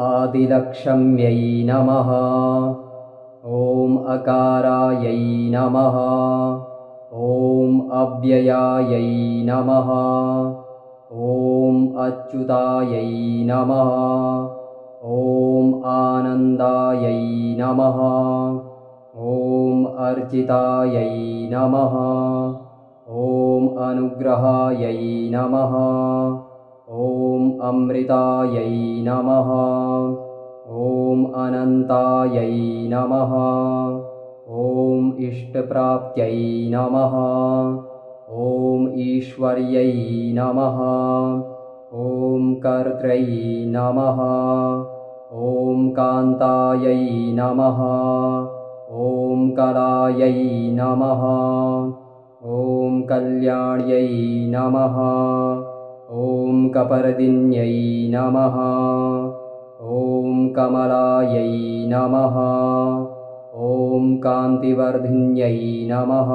आदिलक्ष्म्यै नमः। ॐ अकारायै नमः। ॐ अव्ययायै नमः। ॐ अच्युतायै नमः। ॐ आनन्दायै नमः। ॐ अर्चितायै नमः। ॐ अनुग्रहायै नमः। ॐ अमृतायै नमः। ॐ अनन्तायै नमः। ॐ इष्टप्राप्त्यै नमः। ॐ ईश्वर्यै नमः। ॐ कर्त्र्यै नमः। ॐ कान्तायै नमः। ॐ कलायै नमः। ॐ कल्याण्यै नमः। ॐ कपर्दिन्यै नमः। ॐ कमलायै नमः। ॐ कान्तिवर्धिन्यै नमः।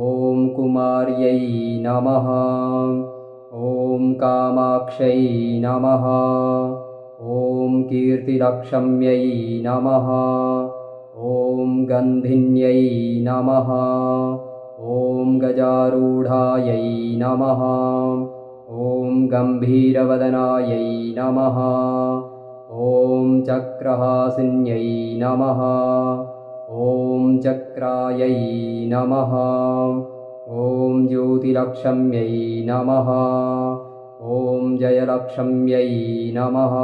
ॐ कुमार्यै नमः। ॐ कामाक्ष्यै नमः। ॐ कीर्तिलक्ष्म्यै नमः। ॐ गन्धिन्यै नमः। ॐ गजारूढायै नमः। ॐ गम्भीरवदनायै नमः। ॐ चक्रहासिन्यै नमः। ॐ चक्रायै नमः। ॐ ज्योतिलक्ष्म्यै नमः। ॐ जयलक्ष्म्यै नमः।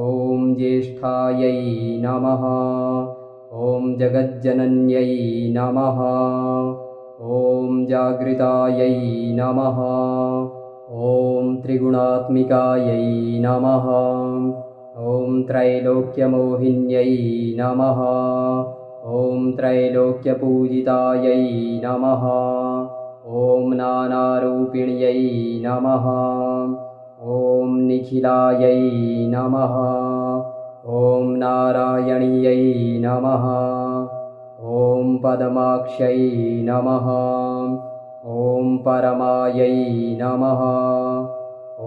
ॐ ज्येष्ठायै नमः। ॐ जगज्जनन्यै नमः। ॐ जागृतायै नमः। ॐ त्रिगुणात्मिकायै नमः। ॐ त्रैलोक्यमोहिन्यै नमः। ॐ त्रैलोक्यपूजितायै नमः। ॐ नानारूपिण्यै नमः। ॐ निखिलायै नमः। ॐ नारायण्यै नमः। ॐ पद्माक्ष्यै नमः। ॐ परमायै नमः।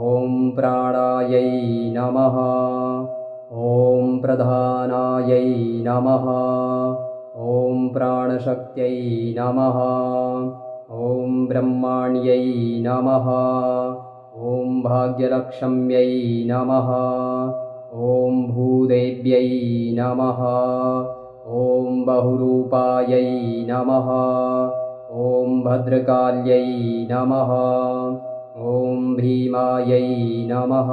ॐ प्राणायै नमः। ॐ प्रधानायै नमः। ॐ प्राणशक्त्यै नमः। ॐ ब्रह्माण्यै नमः। ॐ भाग्यलक्ष्म्यै नमः। ॐ भूदेव्यै नमः। ॐ बहुरूपायै नमः। ॐ भद्रकाल्यै नमः। ॐ भीमायै नमः।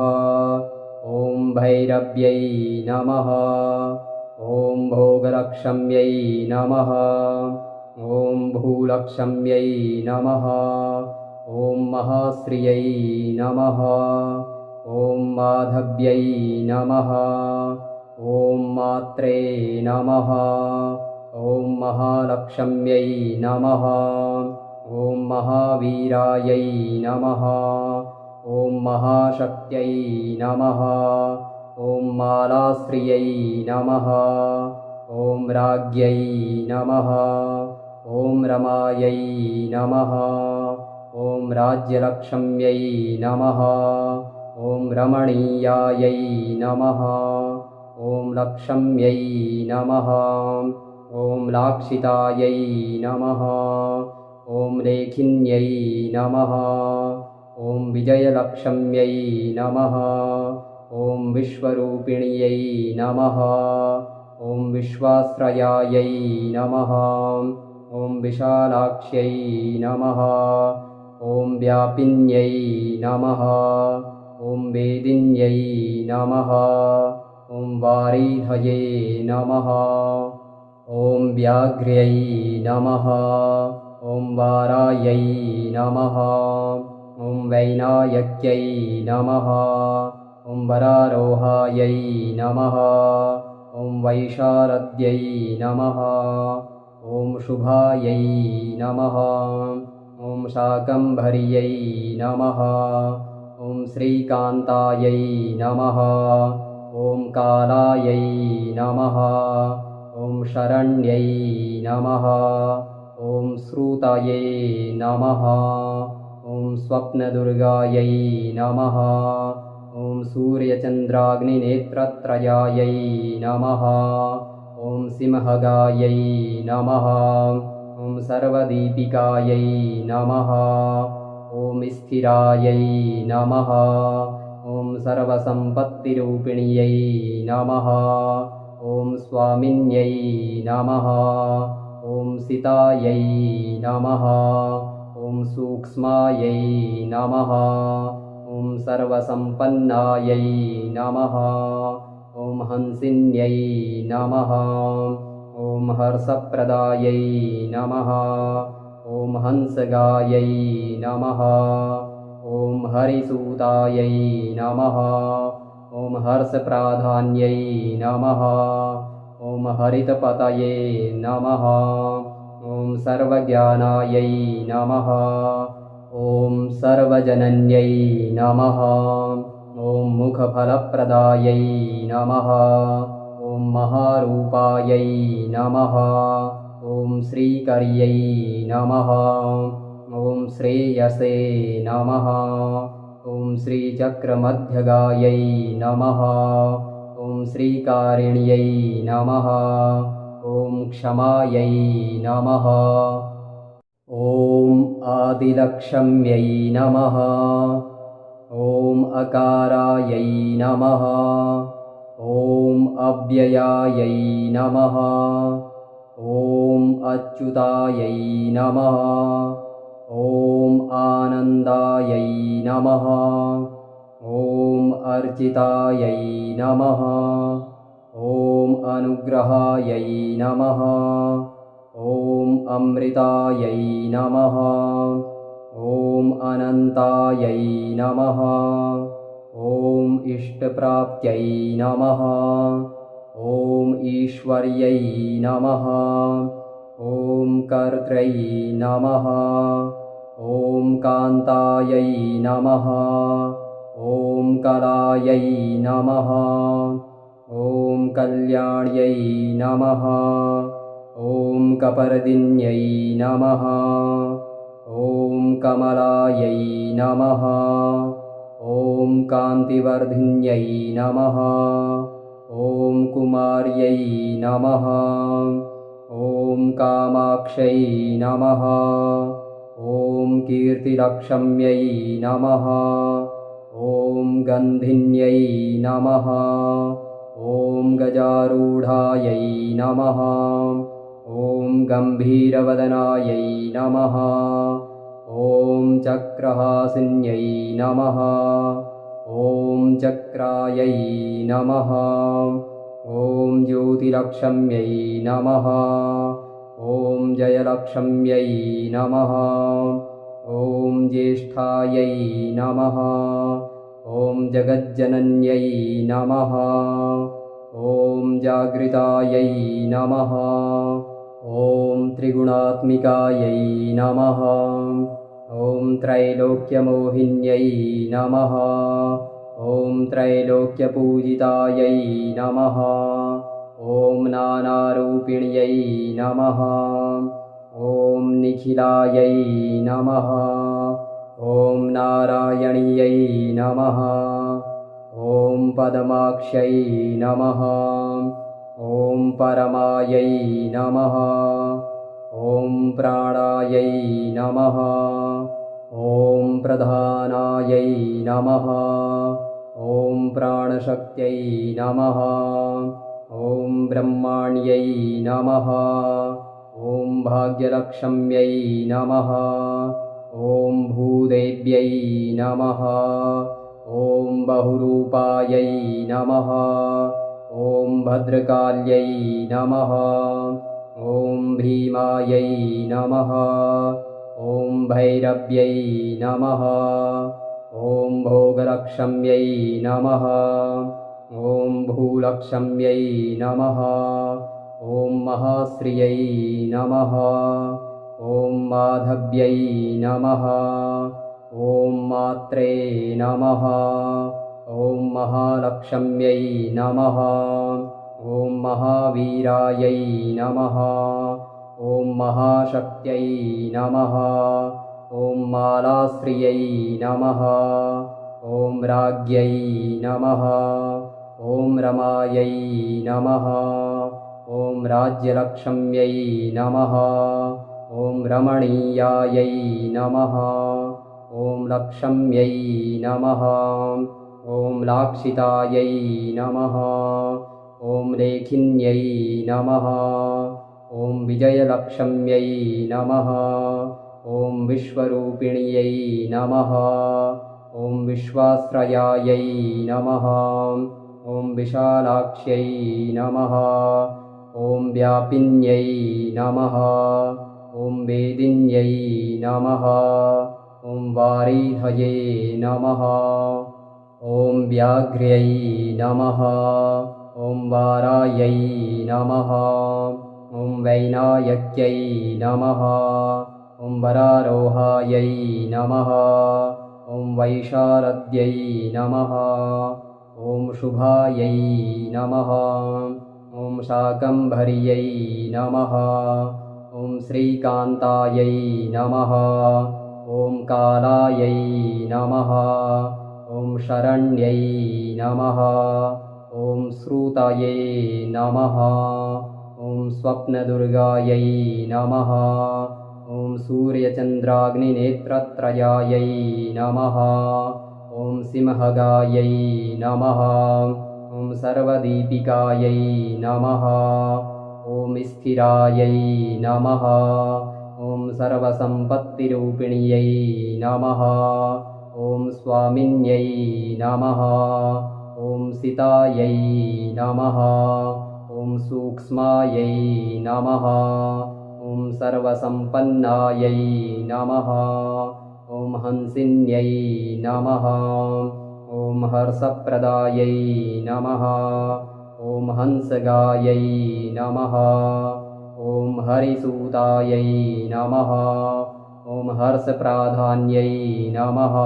ॐ भैरव्यै नमः। ॐ भोगलक्ष्म्यै नमः। ॐ भूलक्ष्म्यै नमः। ॐ महाश्रियै नमः। ॐ माधव्यै नमः। ॐ मात्रे नमः। ॐ महालक्ष्म्यै नमः। ॐ महावीरायै नमः। ॐ महाशक्त्यै नमः। ॐ मालाश्रियै नमः। ॐ राज्ञै नमः। ॐ रमायै नमः। ॐ राज्यलक्ष्म्यै नमः। ॐ रमणीयायै नमः। ॐ लक्ष्म्यै नमः। ॐ लाक्षितायै नमः। ॐ लेखिन्यै नमः। ॐ विजयलक्ष्म्यै नमः। ॐ विश्वरूपिण्यै नमः। ॐ विश्वाश्रयायै नमः। ॐ विशालाक्ष्यै नमः। ॐ व्यापिन्यै नमः। ॐ वेदिन्यै नमः। ॐ वारीधये नमः। ॐ व्याघ्र्यै नमः। ॐ वारायै नमः। ॐ वैनायक्यै नमः। ॐ वरारोहायै नमः। ॐ वैशारद्यै नमः। ॐ शुभायै नमः। ॐ शाकम्भर्यै नमः। ॐ श्रीकान्तायै नमः। ॐ कालायै नमः। ॐ शरण्यै नमः। ॐ श्रुतये नमः। ॐ स्वप्नदुर्गायै नमः। ॐ ॐ सूर्यचन्द्राग्निनेत्रत्रयायै नमः। ॐ सिंहगायै नमः। ॐ सर्वदीपिकायै नमः। ॐ स्थिरायै नमः। ॐ सर्वसम्पत्तिरूपिण्यै नमः। ॐ स्वामिन्यै नमः। ॐ सितायै नमः। ॐ सूक्ष्मायै नमः। ॐ सर्वसम्पन्नायै नमः। ॐ हंसिन्यै नमः। ॐ हर्षप्रदायै नमः। ॐ हंसगायै नमः। ॐ हरिसूतायै नमः। ॐ हर्षप्राधान्यै नमः। ॐ हरितपतये नमः। ॐ सर्वज्ञानायै नमः। ॐ सर्वजनन्यै नमः। ॐ मुखफलप्रदायै नमः। ॐ महारूपायै नमः। ॐ श्रीकर्यै नमः। ॐ श्रेयसे नमः। ॐ श्रीचक्रमध्यगायै नमः। ॐ श्रीकारिण्यै नमः। ॐ क्षमायै नमः। ॐ आदिलक्ष्म्यै नमः। ॐ अकारायै नमः। ॐ अव्ययायै नमः। ॐ अच्युतायै नमः। ॐ आनन्दायै नमः। ॐ अर्चितायै नमः। ॐ अनुग्रहायै नमः। ॐ अमृतायै नमः। ॐ अनन्तायै नमः। ॐ इष्टप्राप्त्यै नमः। ॐ ईश्वर्यै नमः। ॐ कर्त्र्यै नमः। ॐ कान्तायै नमः। ॐ कलायै नमः। ॐ कल्याण्यै नमः। ॐ कपर्दिन्यै नमः। ॐ कमलायै नमः। ॐ कान्तिवर्धिन्यै नमः। ॐ कुमार्यै नमः। ॐ कामाक्ष्यै नमः। ॐ कीर्तिलक्ष्म्यै नमः। ॐ गन्धिन्यै नमः। ॐ गजारूढायै नमः। ॐ गम्भीरवदनायै नमः। ॐ चक्रहासिन्यै नमः। ॐ चक्रायै नमः। ॐ ज्योतिलक्ष्म्यै नमः। ॐ जयलक्ष्म्यै नमः। ॐ ज्येष्ठायै नमः। ॐ जगज्जनन्यै नमः। ॐ जागृतायै नमः। ॐ त्रिगुणात्मिकायै नमः। ॐ त्रैलोक्यमोहिन्यै नमः। ॐ त्रैलोक्यपूजितायै नमः। ॐ नानारूपिण्यै नमः। ॐ निखिलायै नमः। ॐ नारायण्यै नमः। ॐ पद्माक्ष्यै नमः। ॐ परमायै नमः। ॐ प्राणायै नमः। ॐ प्रधानायै नमः। ॐ प्राणशक्त्यै नमः। ॐ ब्रह्माण्यै नमः। ॐ भाग्यलक्ष्म्यै नमः। ॐ भूदेव्यै नमः। ॐ बहुरूपायै नमः। ॐ भद्रकाल्यै नमः। ॐ भीमायै नमः। ॐ भैरव्यै नमः। ॐ भोगलक्ष्म्यै नमः। ॐ भूलक्ष्म्यै नमः। ॐ महाश्रियै नमः। ॐ माधव्यै नमः। ॐ मात्रे नमः। ॐ महालक्ष्म्यै नमः। ॐ महावीरायै नमः। ॐ महाशक्त्यै नमः। ॐ मालाश्रियै नमः। ॐ राज्ञै नमः। ॐ रमायै नमः। ॐ राज्यलक्ष्म्यै नमः। ॐ रमणीयायै नमः। ॐ लक्ष्म्यै नमः। ॐ लाक्षितायै नमः। ॐ लेखिन्यै नमः। ॐ विजयलक्ष्म्यै नमः। ॐ विश्वरूपिण्यै नमः। ॐ विश्वाश्रयायै नमः। ॐ विशालाक्ष्यै नमः। ॐ व्यापिन्यै नमः। ॐ वेदिन्यै नमः। ॐ वारीधये नमः। ॐ व्याघ्र्यै नमः। ॐ वारायै नमः। ॐ वैनायक्यै नमः। ॐ वरारोहायै नमः। ॐ वैशारद्यै नमः। ॐ शुभायै नमः। ॐ शाकम्भर्यै नमः। ॐ श्रीकान्तायै नमः। ॐ कालायै नमः। ॐ शरण्यै नमः। ॐ श्रुतये नमः। ॐ स्वप्नदुर्गायै नमः। ॐ सूर्यचन्द्राग्निनेत्रत्रयायै नमः। ॐ सिंहगायै नमः। ॐ सर्वदीपिकायै नमः। ॐ स्थिरायै नमः। ॐ सर्वसम्पत्तिरूपिण्यै नमः। ॐ स्वामिन्यै नमः। ॐ सितायै नमः। ॐ सूक्ष्मायै नमः। ॐ सर्वसम्पन्नायै नमः। ॐ हंसिन्यै नमः। ॐ हर्षप्रदायै नमः। ॐ हंसगायै नमः। ॐ हरिसूतायै नमः। ॐ हर्षप्राधान्यै नमः।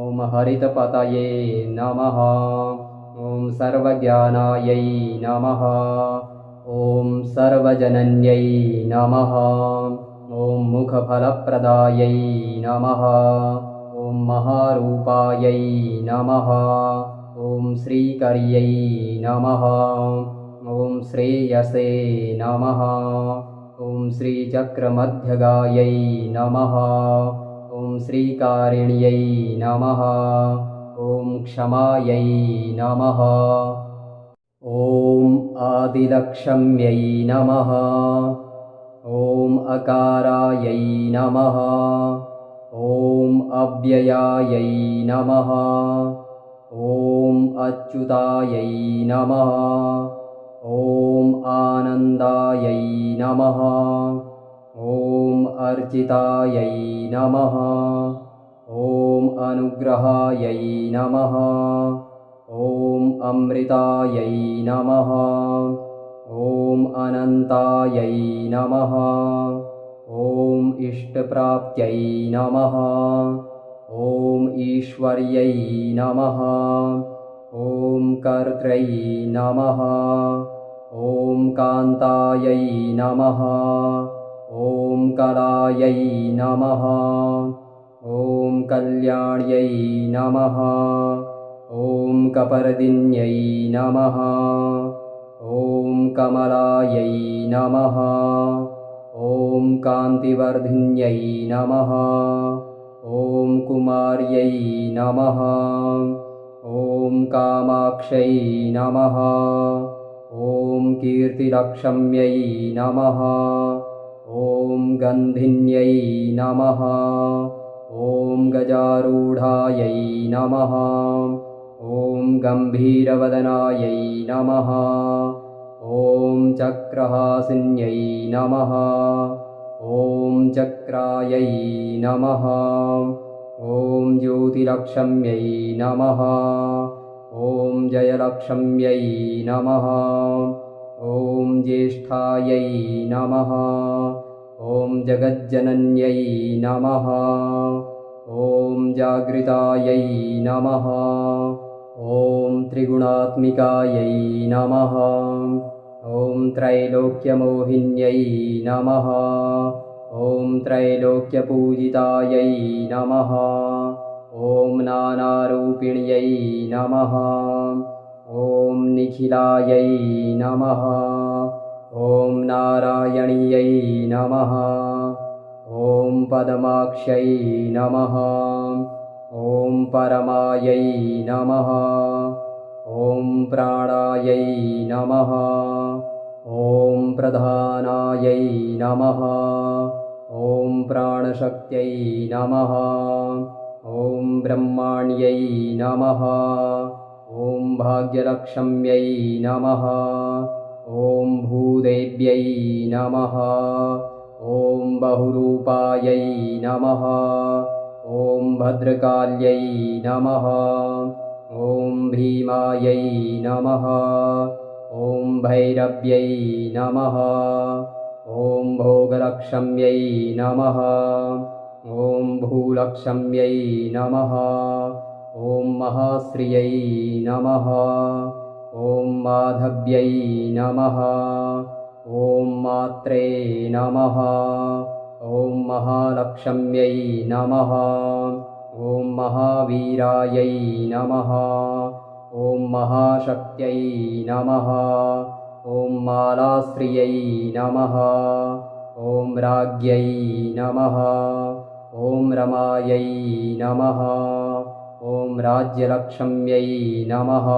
ॐ हरितपतये नमः। ॐ सर्वज्ञानायै नमः। ॐ सर्वजनन्यै नमः। ॐ मुखफलप्रदायै नमः। ॐ महारूपायै नमः। ॐ श्रीकर्यै नमः। ॐ श्रेयसे नमः। ॐ श्रीचक्रमध्यगायै नमः। ॐ श्रीकारिण्यै नमः। ॐ क्षमायै नमः। ॐ आदिलक्ष्म्यै नमः। ॐ अकारायै नमः। ॐ अव्ययायै नमः। ॐ अच्युतायै नमः। ॐ आनन्दायै नमः। ॐ अर्चितायै नमः। ॐ अनुग्रहायै नमः। ॐ अमृतायै नमः। ॐ अनन्तायै नमः। ॐ इष्टप्राप्त्यै नमः। ॐ ईश्वर्यै नमः। ॐ कर्त्र्यै नमः। ॐ कान्तायै नमः। ॐ कलायै नमः। ॐ कल्याण्यै नमः। ॐ कपर्दिन्यै नमः। ॐ कमलायै नमः। ॐ कान्तिवर्धिन्यै नमः। ॐ कुमार्यै नमः। ॐ कामाक्ष्यै नमः। ॐ कीर्तिलक्ष्म्यै नमः। ॐ गन्धिन्यै नमः। ॐ गजारूढायै नमः। ॐ गम्भीरवदनायै नमः। ॐ चक्रहासिन्यै नमः। ॐ चक्रायै नमः। ॐ ज्योतिलक्ष्म्यै नमः। ॐ जयलक्ष्म्यै नमः। ॐ ज्येष्ठायै नमः। ॐ जगज्जनन्यै नमः। ॐ जागृतायै नमः। ॐ त्रिगुणात्मिकायै नमः। ॐ त्रैलोक्यमोहिन्यै नमः। ॐ त्रैलोक्यपूजितायै नमः। ॐ नानारूपिण्यै नमः। ॐ निखिलायै नमः। ॐ नारायण्यै नमः। ॐ पद्माक्ष्यै नमः। ॐ परमायै नमः। ॐ प्राणायै नमः। ॐ प्रधानायै नमः। ॐ प्राणशक्त्यै नमः। ॐ ब्रह्माण्यै नमः। ॐ भाग्यलक्ष्म्यै नमः। ॐ भूदेव्यै नमः। ॐ बहुरूपायै नमः। ॐ भद्रकाल्यै नमः। ॐ भीमायै नमः। ॐ भैरव्यै नमः। ॐ भोगलक्ष्म्यै नमः। ॐ भूलक्ष्म्यै नमः। ॐ महाश्रियै नमः। ॐ माधव्यै नमः। ॐ मात्रे नमः। ॐ महालक्ष्म्यै नमः। ॐ महावीरायै नमः। ॐ महाशक्त्यै नमः। ॐ मालाश्रियै नमः। ॐ राज्ञै नमः। ॐ रमायै नमः। ॐ राज्यलक्ष्म्यै नमः।